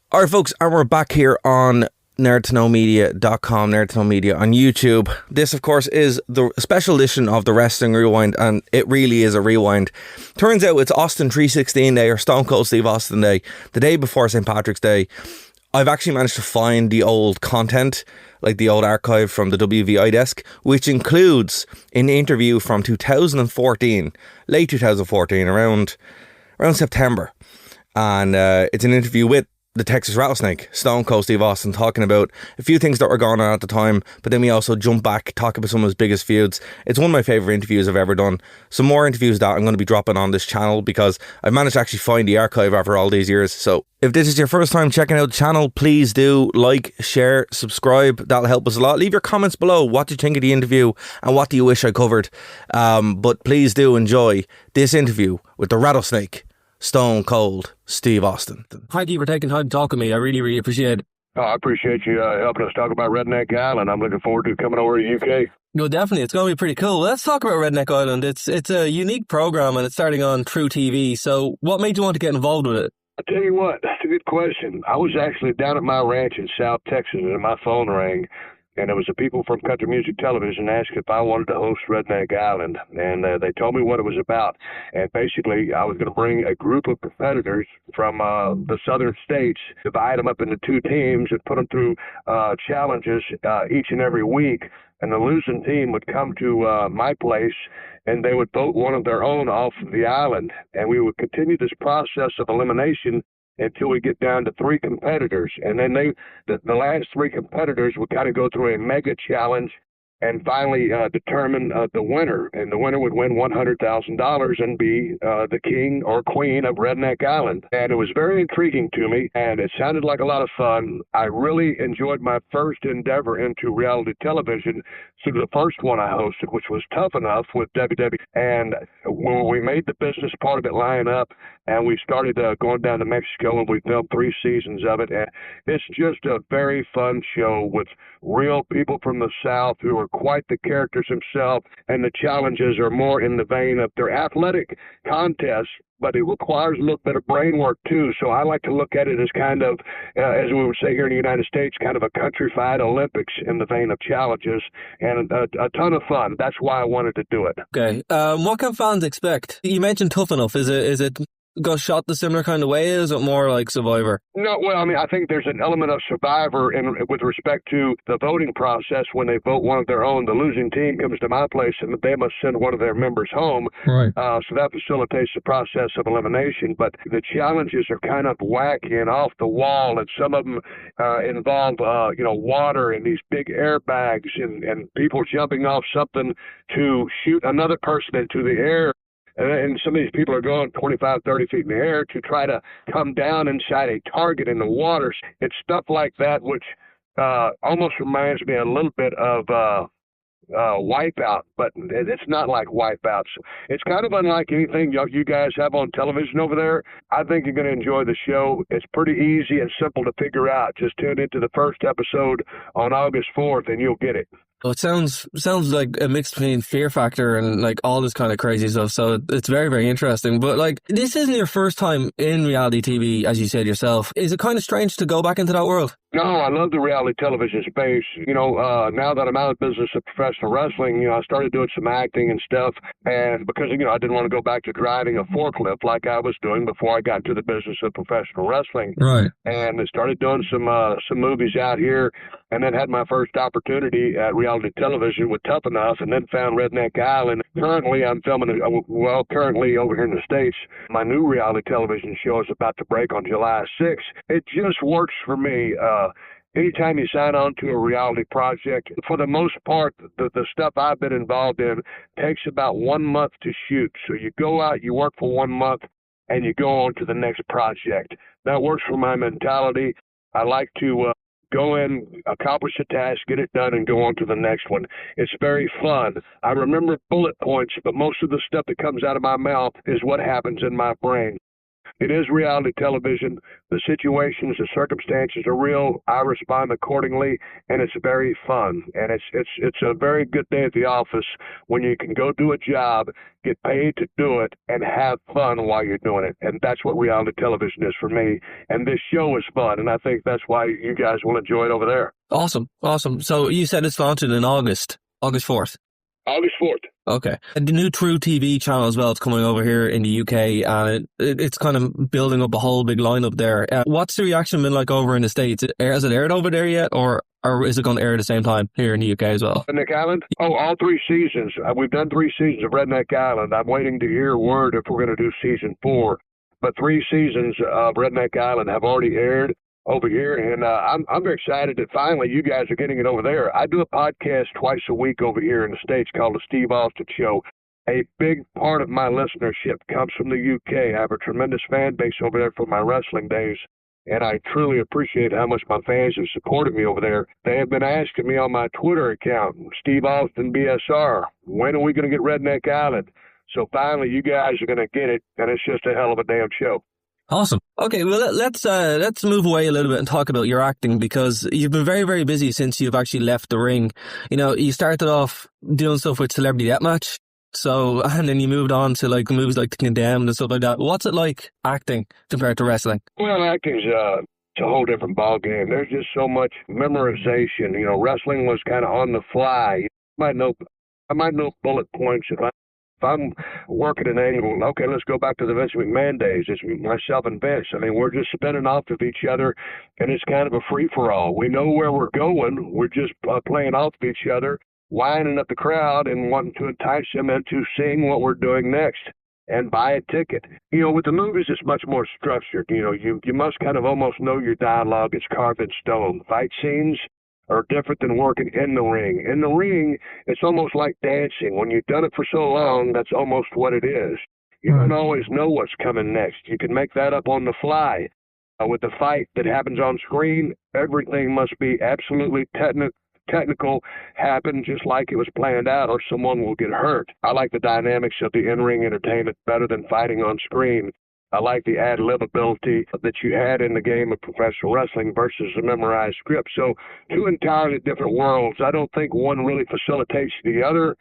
All right, folks, and we're back here on nerdtoknowmedia.com, Nerd to Know Media on YouTube. This, of course, is the special edition of the Wrestling Rewind, and it really is a rewind. Turns out it's Austin 316 Day, or Stone Cold Steve Austin Day, the day before St. Patrick's Day. I've actually managed to find the old content, like the old archive from the WVI desk, which includes an interview from 2014, late 2014, around September. And it's an interview with the Texas Rattlesnake, Stone Cold Steve Austin, talking about a few things that were going on at the time, but then we also jump back, talk about some of his biggest feuds. It's one of my favourite interviews I've ever done. Some more interviews that I'm going to be dropping on this channel because I've managed to actually find the archive after all these years. So if this is your first time checking out the channel, please do like, share, subscribe. That'll help us a lot. Leave your comments below. What do you think of the interview and what do you wish I covered? But please do enjoy this interview with the Rattlesnake, Stone Cold Steve Austin. Thank you for taking time to talk with me. I really, really appreciate it. Oh, I appreciate you helping us talk about Redneck Island. I'm looking forward to coming over to the UK. No, definitely. It's going to be pretty cool. Let's talk about Redneck Island. It's a unique program and it's starting on True TV. So what made you want to get involved with it? I'll tell you what, that's a good question. I was actually down at my ranch in South Texas and my phone rang. And it was the people from Country Music Television asked if I wanted to host Redneck Island. And they told me what it was about. And basically, I was going to bring a group of competitors from the southern states, divide them up into two teams and put them through challenges each and every week. And the losing team would come to my place, and they would vote one of their own off the island. And we would continue this process of elimination until we get down to three competitors. And then the last three competitors would kind of go through a mega challenge and finally determine the winner. And the winner would win $100,000 and be the king or queen of Redneck Island. And it was very intriguing to me, and it sounded like a lot of fun. I really enjoyed my first endeavor into reality television through the first one I hosted, which was Tough Enough with WWE. And when we made the business part of it line up, and we started going down to Mexico, and we filmed 3 seasons of it. And it's just a very fun show with real people from the South who are quite the characters themselves, and the challenges are more in the vein of their athletic contests, but it requires a little bit of brain work too. So I like to look at it as kind of, as we would say here in the United States, kind of a countrified Olympics in the vein of challenges, and a ton of fun. That's why I wanted to do it. Okay. What can fans expect? You mentioned Tough Enough. Is it go shot the similar kind of way? Is it more like Survivor? No, well, I mean, I think there's an element of Survivor with respect to the voting process. When they vote one of their own, the losing team comes to my place and they must send one of their members home. Right. So that facilitates the process of elimination. But the challenges are kind of wacky and off the wall, and some of them involve, water and these big airbags and people jumping off something to shoot another person into the air. And some of these people are going 25, 30 feet in the air to try to come down inside a target in the water. It's stuff like that, which almost reminds me a little bit of Wipeout, but it's not like Wipeout. It's kind of unlike anything you guys have on television over there. I think you're going to enjoy the show. It's pretty easy and simple to figure out. Just tune into the first episode on August 4th and you'll get it. Well, it sounds like a mix between Fear Factor and like all this kind of crazy stuff. So it's very, very interesting. But like, this isn't your first time in reality TV, as you said yourself. Is it kind of strange to go back into that world? No, I love the reality television space. Now that I'm out of the business of professional wrestling, I started doing some acting and stuff. And because, I didn't want to go back to driving a forklift like I was doing before I got into the business of professional wrestling. Right. And I started doing some movies out here, and then had my first opportunity at reality television with Tough Enough, and then found Redneck Island. Currently, I'm filming, currently over here in the States, my new reality television show is about to break on July 6th. It just works for me. Anytime you sign on to a reality project, for the most part, the stuff I've been involved in takes about 1 month to shoot. So you go out, you work for 1 month, and you go on to the next project. That works for my mentality. I like to go in, accomplish a task, get it done, and go on to the next one. It's very fun. I remember bullet points, but most of the stuff that comes out of my mouth is what happens in my brain. It is reality television. The situations, the circumstances are real. I respond accordingly, and it's very fun. And it's a very good day at the office when you can go do a job, get paid to do it, and have fun while you're doing it. And that's what reality television is for me. And this show is fun, and I think that's why you guys will enjoy it over there. Awesome. So you said it's launching in August 4th. August 4th. Okay. And the new True TV channel as well, it's coming over here in the UK, and it's kind of building up a whole big lineup there. What's the reaction been like over in the States? Has it aired over there yet, or is it going to air at the same time here in the UK as well? Redneck Island? Oh, all 3 seasons. We've done 3 seasons of Redneck Island. I'm waiting to hear word if we're going to do season 4. But 3 seasons of Redneck Island have already aired over here, and I'm very excited that finally you guys are getting it over there. I do a podcast twice a week over here in the States called The Steve Austin Show. A big part of my listenership comes from the UK. I have a tremendous fan base over there from my wrestling days, and I truly appreciate how much my fans have supported me over there. They have been asking me on my Twitter account, Steve Austin BSR, when are we going to get Redneck Island? So finally you guys are going to get it, and it's just a hell of a damn show. Awesome. Okay, well, let's move away a little bit and talk about your acting, because you've been very, very busy since you've actually left the ring. You know, you started off doing stuff with Celebrity Deathmatch, and then you moved on to like movies like The Condemned and stuff like that. What's it like acting compared to wrestling? Well, acting's it's a whole different ball game. There's just so much memorization. You know, wrestling was kind of on the fly. I might know bullet points if I'm working an angle. Okay, let's go back to the Vince McMahon days. It's myself and Vince. I mean, we're just spinning off of each other, and it's kind of a free-for-all. We know where we're going. We're just playing off of each other, winding up the crowd and wanting to entice them into seeing what we're doing next and buy a ticket. You know, with the movies, it's much more structured. You know, you must kind of almost know your dialogue. It's carved in stone. Fight scenes are different than working in the ring. In the ring, it's almost like dancing. When you've done it for so long, that's almost what it is. You don't always know what's coming next. You can make that up on the fly. With the fight that happens on screen, everything must be absolutely technical, happen just like it was planned out, or someone will get hurt. I like the dynamics of the in-ring entertainment better than fighting on screen. I like the ad-lib ability that you had in the game of professional wrestling versus a memorized script. So 2 entirely different worlds. I don't think one really facilitates the other.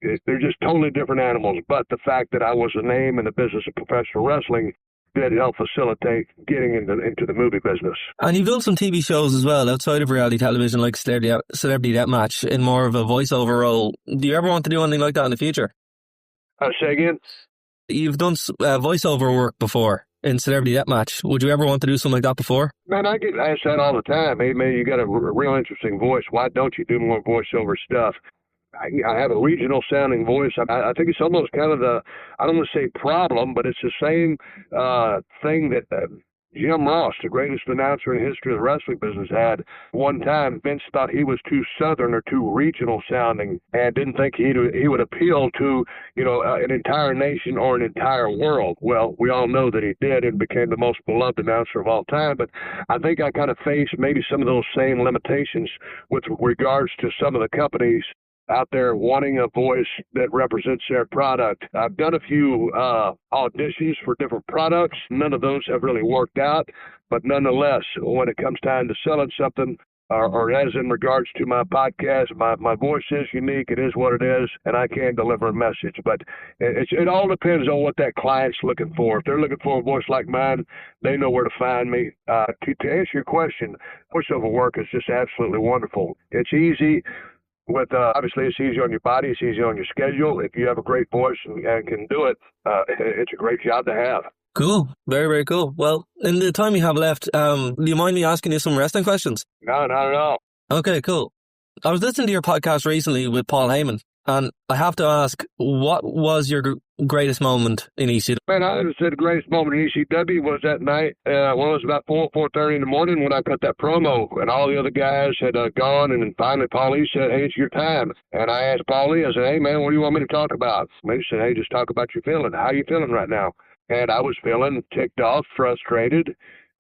They're just totally different animals. But the fact that I was a name in the business of professional wrestling did help facilitate getting into the movie business. And you've done some TV shows as well outside of reality television, like Celebrity Deathmatch, in more of a voiceover role. Do you ever want to do anything like that in the future? Say again? You've done voiceover work before in Celebrity Deathmatch. Would you ever want to do something like that before? Man, I get asked that all the time. Hey, man, you got a real interesting voice. Why don't you do more voiceover stuff? I have a regional sounding voice. I think it's almost kind of I don't want to say problem, but it's the same thing that Jim Ross, the greatest announcer in the history of the wrestling business, had. One time, Vince thought he was too southern or too regional sounding and didn't think he would appeal to, an entire nation or an entire world. Well, we all know that he did and became the most beloved announcer of all time. But I think I kind of face maybe some of those same limitations with regards to some of the companies out there wanting a voice that represents their product. I've done a few auditions for different products. None of those have really worked out, but nonetheless, when it comes time to selling something, or as in regards to my podcast, my voice is unique. It is what it is, and I can deliver a message. But it all depends on what that client's looking for. If they're looking for a voice like mine, they know where to find me. To answer your question, voiceover work is just absolutely wonderful. It's easy. Obviously, it's easy on your body, it's easy on your schedule. If you have a great voice and can do it, it's a great job to have. Cool. Very, very cool. Well, in the time you have left, do you mind me asking you some wrestling questions? No, not at all. Okay, cool. I was listening to your podcast recently with Paul Heyman, and I have to ask, what was your greatest moment in ECW? Man, I would say the greatest moment in ECW was that night. It was about 4:30 in the morning when I cut that promo, and all the other guys had gone, and then finally Paulie said, "Hey, it's your time." And I asked Paulie, I said, "Hey, man, what do you want me to talk about?" And he said, "Hey, just talk about your feeling. How you feeling right now?" And I was feeling ticked off, frustrated,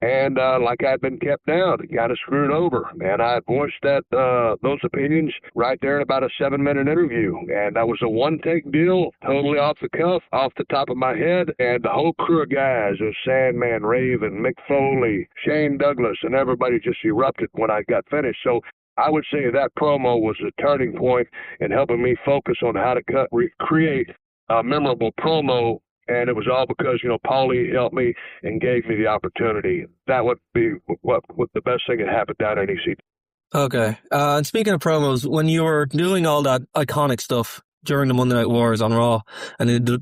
And like I'd been kept down, kind of screwed over. And I voiced those opinions right there in about a 7-minute interview. And that was a one-take deal, totally off the cuff, off the top of my head. And the whole crew of guys, of Sandman, Raven, Mick Foley, Shane Douglas, and everybody just erupted when I got finished. So I would say that promo was a turning point in helping me focus on how to create a memorable promo. And it was all because, Paulie helped me and gave me the opportunity. That would be what the best thing that happened down at EC. Okay. And speaking of promos, when you were doing all that iconic stuff during the Monday Night Wars on Raw and in the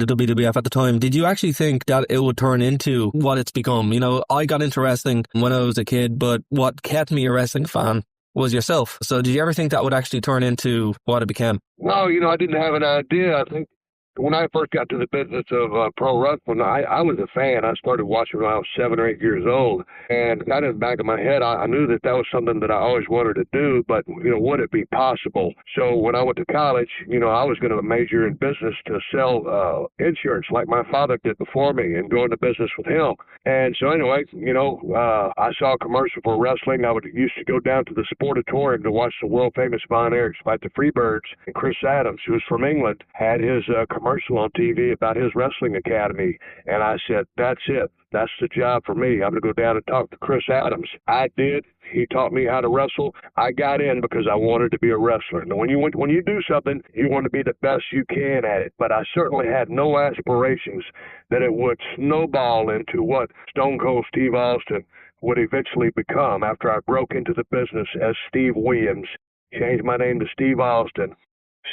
WWF at the time, did you actually think that it would turn into what it's become? I got into wrestling when I was a kid, but what kept me a wrestling fan was yourself. So did you ever think that would actually turn into what it became? No, I didn't have an idea. I think when I first got to the business of pro wrestling, I was a fan. I started watching when I was 7 or 8 years old. And kind of in the back of my head, I knew that was something that I always wanted to do, but, would it be possible? So when I went to college, I was going to major in business to sell insurance like my father did before me and go into business with him. And so anyway, I saw a commercial for wrestling. I used to go down to the Sportatorium to watch the world-famous Von Erichs fight the Freebirds. And Chris Adams, who was from England, had his commercial on TV about his wrestling academy. And I said, that's it. That's the job for me. I'm going to go down and talk to Chris Adams. I did. He taught me how to wrestle. I got in because I wanted to be a wrestler. Now, when you do something, you want to be the best you can at it. But I certainly had no aspirations that it would snowball into what Stone Cold Steve Austin would eventually become after I broke into the business as Steve Williams, changed my name to Steve Austin,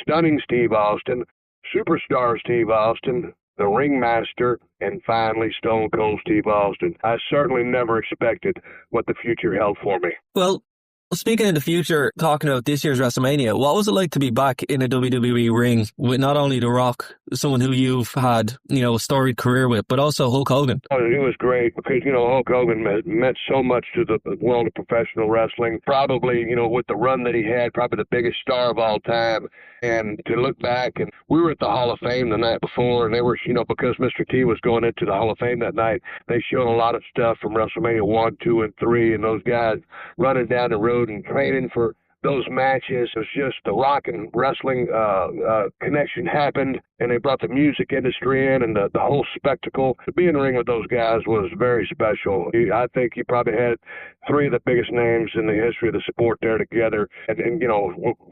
Stunning Steve Austin, Superstar Steve Austin, the Ringmaster, and finally Stone Cold Steve Austin. I certainly never expected what the future held for me. Well, speaking of the future, talking about this year's WrestleMania, what was it like to be back in a WWE ring with not only The Rock, someone who you've had, a storied career with, but also Hulk Hogan? Oh, it was great because, Hulk Hogan meant so much to the world of professional wrestling. Probably, with the run that he had, probably the biggest star of all time. And to look back, and we were at the Hall of Fame the night before, and they were, because Mr. T was going into the Hall of Fame that night, they showed a lot of stuff from WrestleMania 1, 2, and 3, and those guys running down the road and training for those matches. It was just the rock and wrestling connection happened, and they brought the music industry in and the whole spectacle. To be in the ring with those guys was very special. I think you probably had 3 of the biggest names in the history of the sport there together. And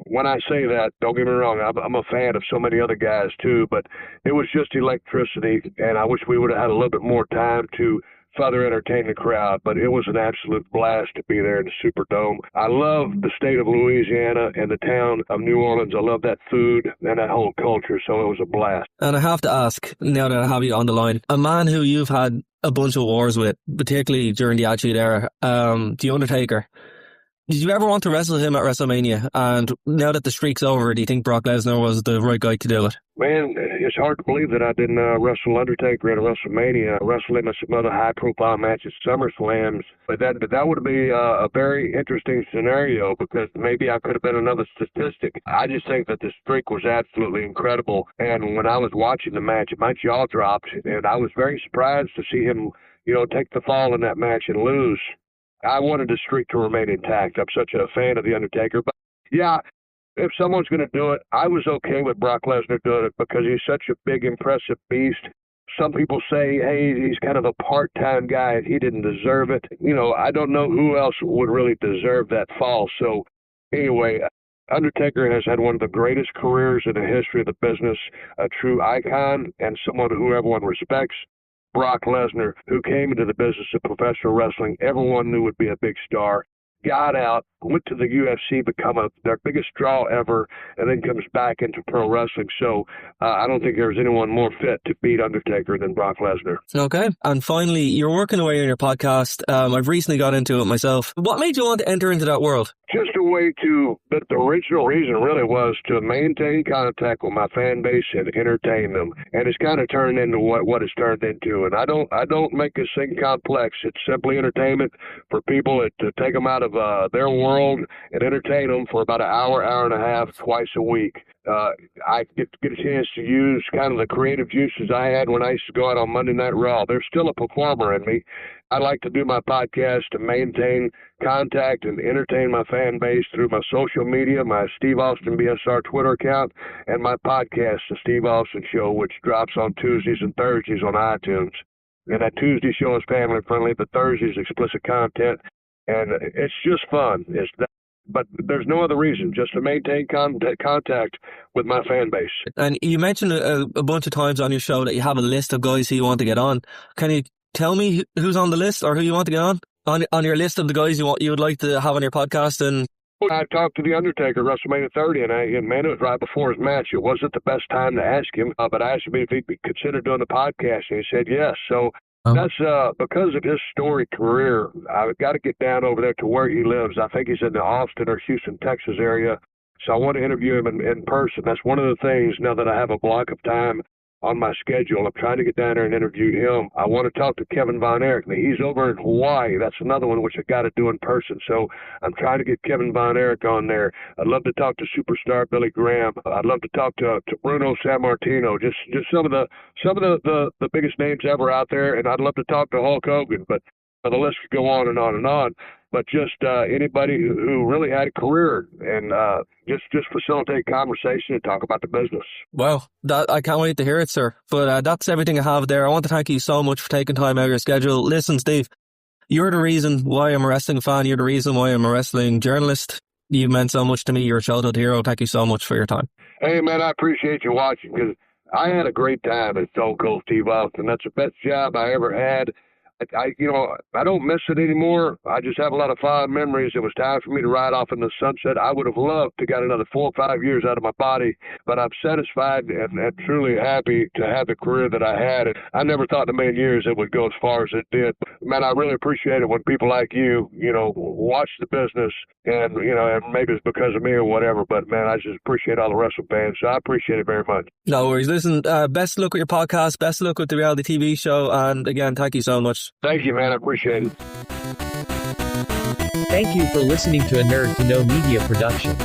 when I say that, don't get me wrong, I'm a fan of so many other guys too, but it was just electricity, and I wish we would have had a little bit more time to further entertain the crowd, but it was an absolute blast to be there in the Superdome. I love the state of Louisiana and the town of New Orleans. I love that food and that whole culture, so it was a blast. And I have to ask, now that I have you on the line, a man who you've had a bunch of wars with, particularly during the Attitude Era, The Undertaker, did you ever want to wrestle him at WrestleMania? And now that the streak's over, do you think Brock Lesnar was the right guy to do it? Man, it's hard to believe that I didn't wrestle Undertaker at WrestleMania. I wrestled him in some other high-profile matches, SummerSlams. But that would be a very interesting scenario because maybe I could have been another statistic. I just think that the streak was absolutely incredible. And when I was watching the match, my jaw dropped, and I was very surprised to see him, take the fall in that match and lose. I wanted the streak to remain intact. I'm such a fan of The Undertaker. But, yeah, if someone's going to do it, I was okay with Brock Lesnar doing it because he's such a big, impressive beast. Some people say, hey, he's kind of a part-time guy and he didn't deserve it. I don't know who else would really deserve that fall. So, anyway, Undertaker has had one of the greatest careers in the history of the business, a true icon and someone who everyone respects. Brock Lesnar, who came into the business of professional wrestling, everyone knew would be a big star, got out, went to the UFC, become their biggest draw ever, and then comes back into pro wrestling. So I don't think there's anyone more fit to beat Undertaker than Brock Lesnar. Okay. And finally, you're working away on your podcast. I've recently got into it myself. What made you want to enter into that world? Just a way to, but the original reason really was to maintain contact with my fan base and entertain them. And it's kind of turned into what it's turned into. And I don't make this thing complex. It's simply entertainment for people to take them out of their world world and entertain them for about an hour, hour and a half, twice a week. I get a chance to use kind of the creative juices I had when I used to go out on Monday Night Raw. There's still a performer in me. I like to do my podcast to maintain contact and entertain my fan base through my social media, my Steve Austin BSR Twitter account, and my podcast, The Steve Austin Show, which drops on Tuesdays and Thursdays on iTunes. And that Tuesday show is family friendly, but Thursday is explicit content, and it's just fun. But there's no other reason, just to maintain contact with my fan base. And you mentioned a bunch of times on your show that you have a list of guys who you want to get on. Can you tell me who's on the list or who you want to get on your list of the guys you would like to have on your podcast? And I talked to the Undertaker WrestleMania 30, and man, it was right before his match. It wasn't the best time to ask him, but I asked him if he'd consider doing the podcast, and he said yes. So that's because of his storied career. I've got to get down over there to where he lives. I think he's in the Austin or Houston, Texas area. So I want to interview him in person. That's one of the things, now that I have a block of time on my schedule, I'm trying to get down there and interview him. I want to talk to Kevin Von Erich. Now, he's over in Hawaii. That's another one which I got to do in person. So I'm trying to get Kevin Von Erich on there. I'd love to talk to superstar Billy Graham. I'd love to talk to Bruno Sammartino. Just some of the biggest names ever out there. And I'd love to talk to Hulk Hogan. But the list could go on and on and on. But just anybody who really had a career, and just facilitate conversation and talk about the business. Well, I can't wait to hear it, sir. But that's everything I have there. I want to thank you so much for taking time out of your schedule. Listen, Steve, you're the reason why I'm a wrestling fan. You're the reason why I'm a wrestling journalist. You've meant so much to me. You're a childhood hero. Thank you so much for your time. Hey, man, I appreciate you watching, because I had a great time at Stone Cold Steve Austin. That's the best job I ever had. I don't miss it anymore. I just have a lot of fond memories. It was time for me to ride off in the sunset. I would have loved to get another 4 or 5 years out of my body, but I'm satisfied and truly happy to have the career that I had. And I never thought in a million years it would go as far as it did. Man, I really appreciate it when people like you, watch the business, and maybe it's because of me or whatever, but man, I just appreciate all the wrestling fans. So I appreciate it very much. No worries. Listen, best of luck with your podcast. Best of luck with the reality TV show. And again, thank you so much. Thank you, man. I appreciate it. Thank you for listening to a Nerd to Know Media production.